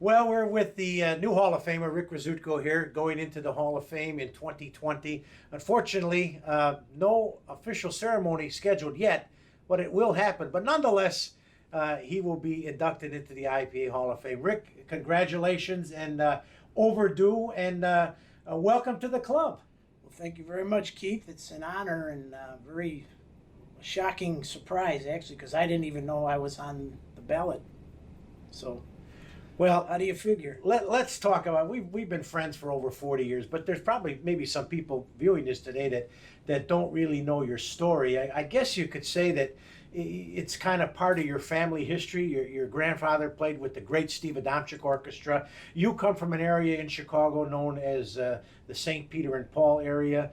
Well, we're with the new Hall of Famer, Rick Rzeszutko here, going into the Hall of Fame in 2020. Unfortunately, no official ceremony scheduled yet, but it will happen. But nonetheless, he will be inducted into the IPA Hall of Fame. Rick, congratulations and overdue, and welcome to the club. Well, thank you very much, Keith. It's an honor and very shocking surprise, actually, because I didn't even know I was on the ballot. So... Well, how do you figure? Let's talk about, we've been friends for over 40 years, but there's probably maybe some people viewing this today that don't really know your story. I guess you could say that it's kind of part of your family history. Your grandfather played with the great Steve Adamczyk Orchestra. You come from an area in Chicago known as the St. Peter and Paul area,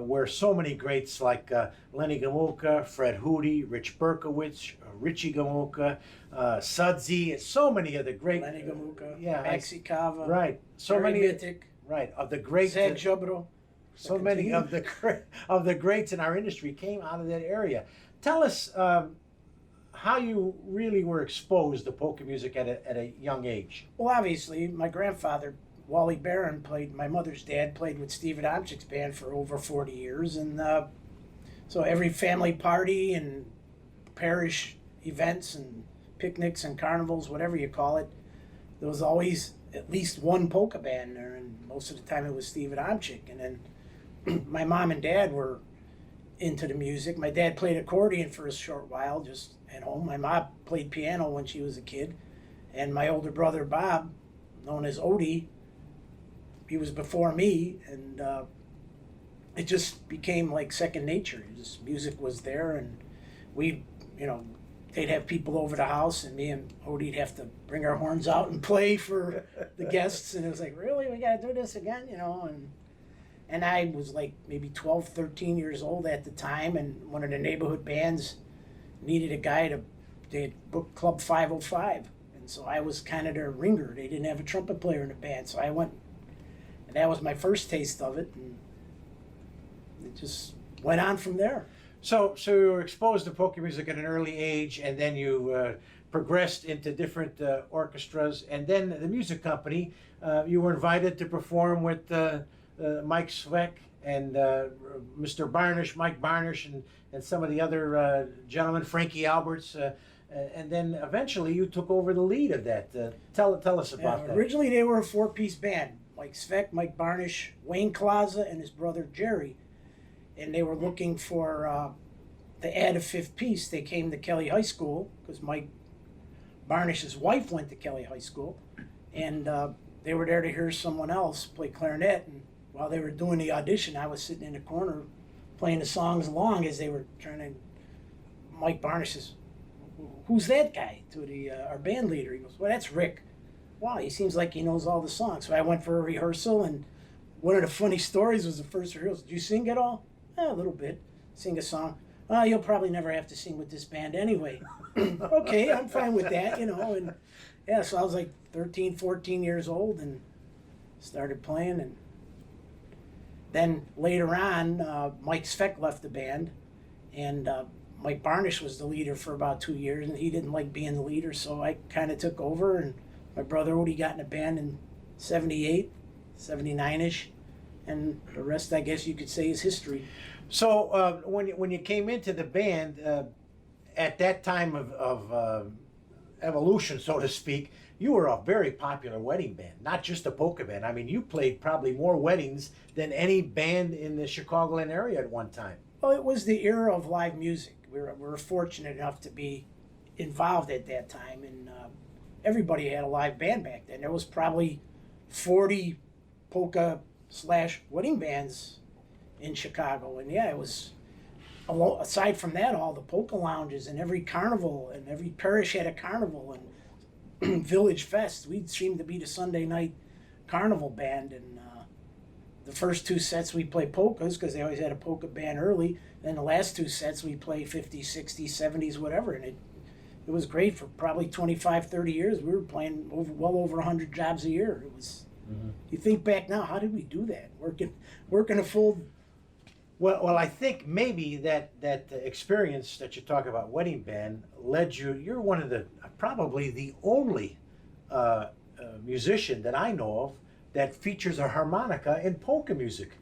where so many greats like Lenny Gomulka, Fred Hootie, Rich Berkowitz, Richie Gomulka, Sudsy, so many of the great... Lenny Gomulka, yeah, Maxie Cava, right, so Barry many... Mittick, right, of the great... Zach Jubro. So many of the greats in our industry came out of that area. Tell us how you really were exposed to polka music at a young age. Well, obviously, my grandfather, Wally Barron, my mother's dad, played with Steve Adamczyk's band for over 40 years. And so every family party and parish events and picnics and carnivals, whatever you call it, there was always at least one polka band there. And most of the time it was Steve Adamczyk. And then my mom and dad were into the music. My dad played accordion for a short while just at home. My mom played piano when she was a kid. And my older brother, Bob, known as Odie, he was before me, and it just became like second nature. Just music was there, and we, they'd have people over the house, and me and Odie'd have to bring our horns out and play for the guests, and it was like, really, we got to do this again, and I was like maybe 12, 13 years old at the time, and one of the neighborhood bands needed a guy they had booked Club 505, and so I was kind of their ringer. They didn't have a trumpet player in the band, so I went. And that was my first taste of it, and it just went on from there. So you were exposed to polka music at an early age, and then you progressed into different orchestras, and then the music company, you were invited to perform with Mike Svek and Mr. Barnish, Mike Barnish, and some of the other gentlemen, Frankie Alberts, and then eventually you took over the lead of that. Tell us about that. Originally they were a four-piece band. Mike Svek, Mike Barnish, Wayne Klaza, and his brother Jerry. And they were looking for, to add a fifth piece. They came to Kelly High School, because Mike Barnish's wife went to Kelly High School. And they were there to hear someone else play clarinet. And while they were doing the audition, I was sitting in the corner playing the songs along as they were trying to... Mike Barnish says, "Who's that guy?" to our band leader. He goes, "Well, that's Rick." Wow, he seems like he knows all the songs. So I went for a rehearsal, and one of the funny stories was the first rehearsal. "Did you sing at all?" "A little bit." "Sing a song." "Oh, you'll probably never have to sing with this band anyway." "Okay, I'm fine with that, And yeah, so I was like 13, 14 years old and started playing. And then later on, Mike Svek left the band, and Mike Barnish was the leader for about 2 years, and he didn't like being the leader, so I kind of took over. And my brother Odie got in a band in 78, 79-ish, and the rest, I guess you could say, is history. So when you came into the band, at that time of evolution, so to speak, you were a very popular wedding band, not just a polka band. I mean, you played probably more weddings than any band in the Chicagoland area at one time. Well, it was the era of live music. We were fortunate enough to be involved at that time, and everybody had a live band back then. There was probably 40 polka/wedding bands in Chicago. And yeah, it was, aside from that, all the polka lounges and every carnival, and every parish had a carnival, and Village Fest. We seemed to be the Sunday night carnival band. And the first two sets we play polkas, because they always had a polka band early. Then the last two sets we play 50s, 60s, 70s, whatever. And it was great for probably 25, 30 years. We were playing well over 100 jobs a year. It was, You think back now, how did we do that? Working a full... Well, I think maybe that experience that you talk about, wedding band, led you. You're one of probably the only musician that I know of that features a harmonica in polka music.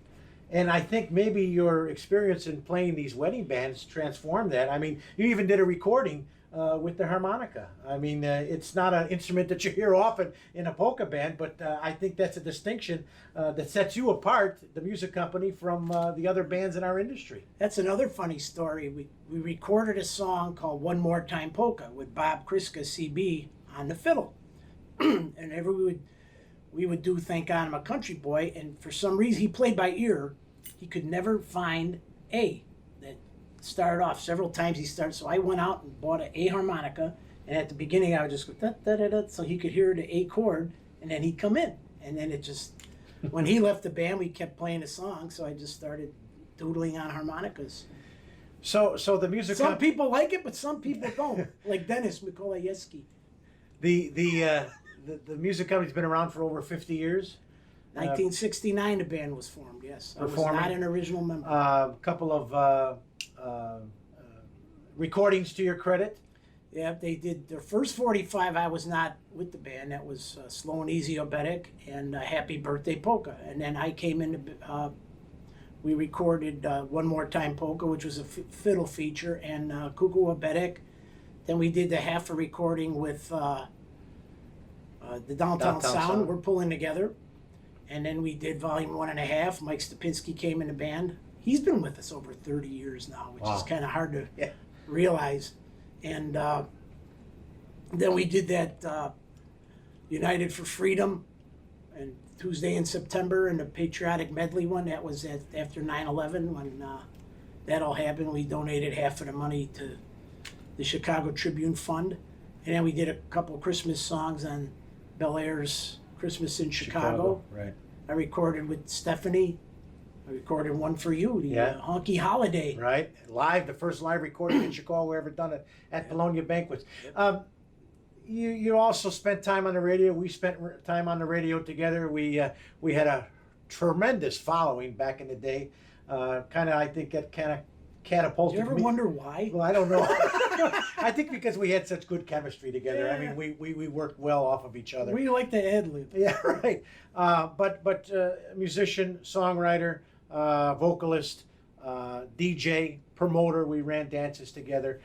And I think maybe your experience in playing these wedding bands transformed that. I mean, you even did a recording with the harmonica. I mean, it's not an instrument that you hear often in a polka band, but I think that's a distinction that sets you apart, the music company, from the other bands in our industry. That's another funny story. We recorded a song called One More Time Polka with Bob Kriska, CB, on the fiddle. And we would do Thank God I'm a Country Boy, and for some reason, he played by ear. He could never find A. That started off several times. So I went out and bought an A harmonica, and at the beginning I would just go da da da da, so he could hear the A chord, and then he'd come in, and then it just. When he left the band, we kept playing the song, so I just started doodling on harmonicas. So the music. Some people like it, but some people don't. Like Dennis Mikolayevsky. The music company's been around for over 50 years. 1969, the band was formed. Yes, I was Performing. not an original member. A couple of recordings to your credit. Yeah, they did their first 45. I was not with the band. That was Slow and Easy Obetic and Happy Birthday Polka. And then I came in. We recorded One More Time Polka, which was a fiddle feature, and Cuckoo Obetic. Then we did the half a recording with the Downtown Sound. We're pulling together. And then we did volume 1.5. Mike Stupinski came in the band. He's been with us over 30 years now, which is kind of hard to realize. And then we did that United for Freedom and Tuesday in September, and the Patriotic Medley one. That was after 9/11 when that all happened. We donated half of the money to the Chicago Tribune Fund. And then we did a couple of Christmas songs on Bel Air's Christmas in Chicago. Right. I recorded with Stephanie. I recorded one for you, the Honky Holiday. Right. Live, the first live recording in Chicago we ever done it at Bologna Banquets. Yep. You also spent time on the radio. We spent time on the radio together. We had a tremendous following back in the day. I think it kind of catapulted Did you ever me. wonder why? Well, I don't know. I think because we had such good chemistry together. Yeah. I mean, we worked well off of each other. We like to ad-lib. Yeah, right. But musician, songwriter, vocalist, DJ, promoter. We ran dances together.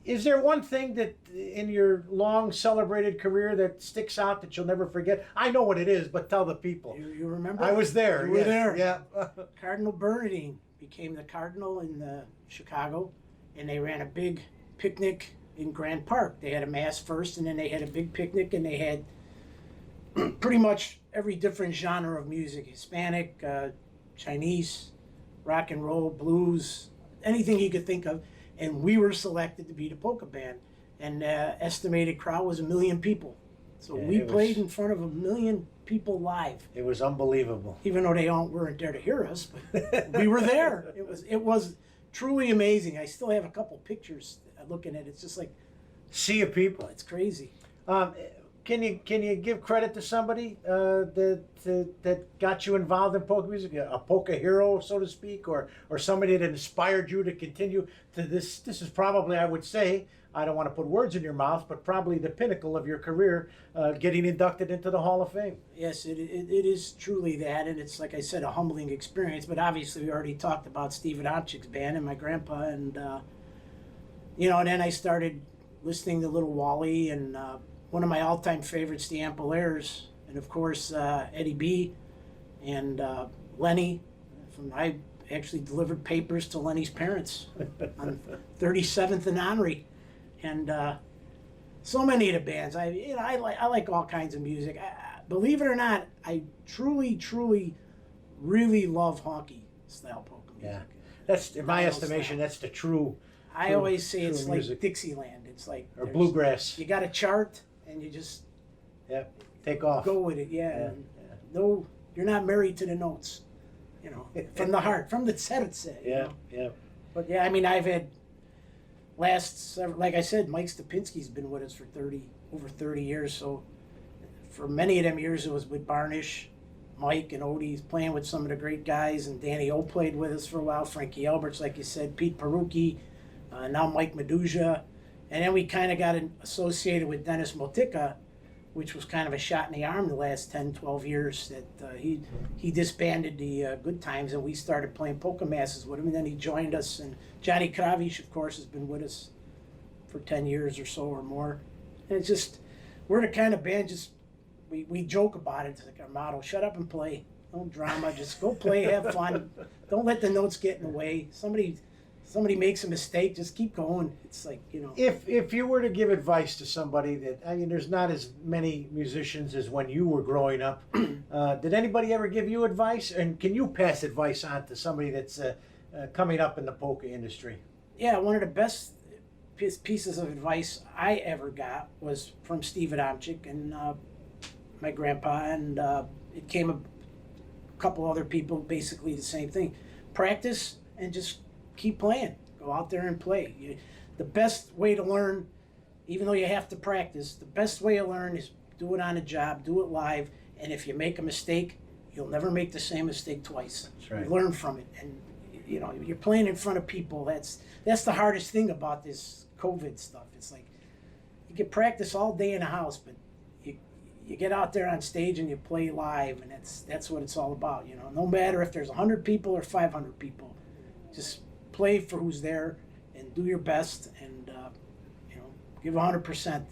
Is there one thing that in your long celebrated career that sticks out that you'll never forget? I know what it is, but tell the people. You remember? I was there. You were there. Yeah. Cardinal Bernardine became the Cardinal in Chicago, and they ran a big picnic in Grant Park. They had a mass first, and then they had a big picnic, and they had pretty much every different genre of music: Hispanic, Chinese, rock and roll, blues, anything you could think of. And we were selected to be the polka band, and estimated crowd was 1 million people. So we played in front of 1 million people live. It was unbelievable. Even though they all weren't there to hear us, but we were there. It was truly amazing. I still have a couple pictures looking at it. It's just like Sea of people. it's crazy. Can you give credit to somebody that got you involved in polka music, a polka hero, so to speak, or somebody that inspired you to continue to this? This is probably, I would say, I don't want to put words in your mouth, but probably the pinnacle of your career, getting inducted into the Hall of Fame. Yes, it is truly that, and it's, like I said, a humbling experience. But obviously, we already talked about Steve Adamczyk's band and my grandpa, and and then I started listening to Little Wally and. One of my all-time favorites, the Ampolairs, and of course Eddie B. and Lenny. I actually delivered papers to Lenny's parents on 37th and Henry, and so many of the bands. I like all kinds of music. Believe it or not, I truly, really love honky style polka music. Yeah, that's in my estimation. Style. That's the true. I always say it's music. Like Dixieland. It's like or bluegrass. You got a chart. And you just take off. Go with it, yeah. No, you're not married to the notes, from the heart, from the serce. Yeah. But yeah, I mean, I've had like I said, Mike Stupinski's been with us for over 30 years. So for many of them years, it was with Barnish, Mike and Odie's playing with some of the great guys, and Danny O played with us for a while. Frankie Alberts, like you said, Pete Perucci, now Mike Meduja. And then we kind of got associated with Dennis Motika which was kind of a shot in the arm the last 10, 12 years, that he disbanded the Good Times, and we started playing polka masses with him, and then he joined us. And Johnny Kravish, of course, has been with us for 10 years or so or more. And it's just, we're the kind of band, just we joke about it. It's like our motto: shut up and play. No drama. Just go play, have fun. Don't let the notes get in the way. Somebody makes a mistake, just keep going. It's like, you know. If you were to give advice to somebody that, I mean, there's not as many musicians as when you were growing up. Did anybody ever give you advice? And can you pass advice on to somebody that's coming up in the polka industry? Yeah, one of the best pieces of advice I ever got was from Steve Adamczyk and my grandpa, and it came a couple other people, basically the same thing. Practice and just keep playing. Go out there and play. The best way to learn, even though you have to practice, the best way to learn is do it on a job, do it live, and if you make a mistake, you'll never make the same mistake twice. That's right. Learn from it. And you know, you're playing in front of people. That's the hardest thing about this COVID stuff. It's like you can practice all day in a house, but you get out there on stage and you play live, and that's what it's all about. You know, no matter if there's 100 people or 500 people, just play for who's there and do your best, and you know, give 100%.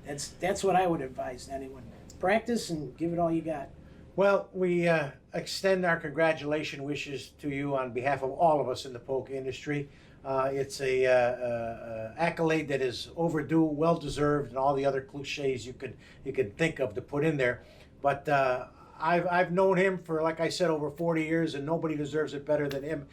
And that's what I would advise anyone: practice and give it all you got. Well, we extend our congratulation wishes to you on behalf of all of us in the polka industry. It's a accolade that is overdue, well deserved, and all the other cliches you could think of to put in there. But I've known him for, like I said, over 40 years, and nobody deserves it better than him.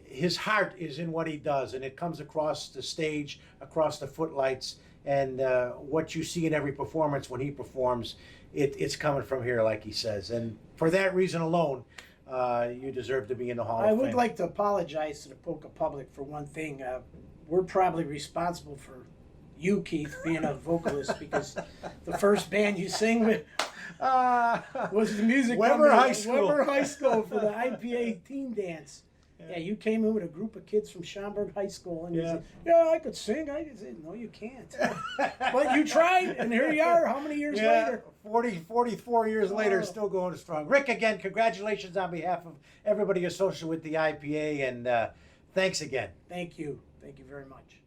His heart is in what he does, and it comes across the stage, across the footlights, and what you see in every performance when he performs, it's coming from here, like he says. And for that reason alone, you deserve to be in the Hall of Fame. I would like to apologize to the polka public for one thing. We're probably responsible for you, Keith, being a vocalist, because the first band you sang with was the music Weber company, High School. Weber High School, for the IPA teen dance. Yeah, you came in with a group of kids from Schaumburg High School, and you said, "Yeah, I could sing." I said, "No, you can't." But you tried, and here you are. How many years later? 44 years later, still going strong. Rick, again, congratulations on behalf of everybody associated with the IPA, and thanks again. Thank you. Thank you very much.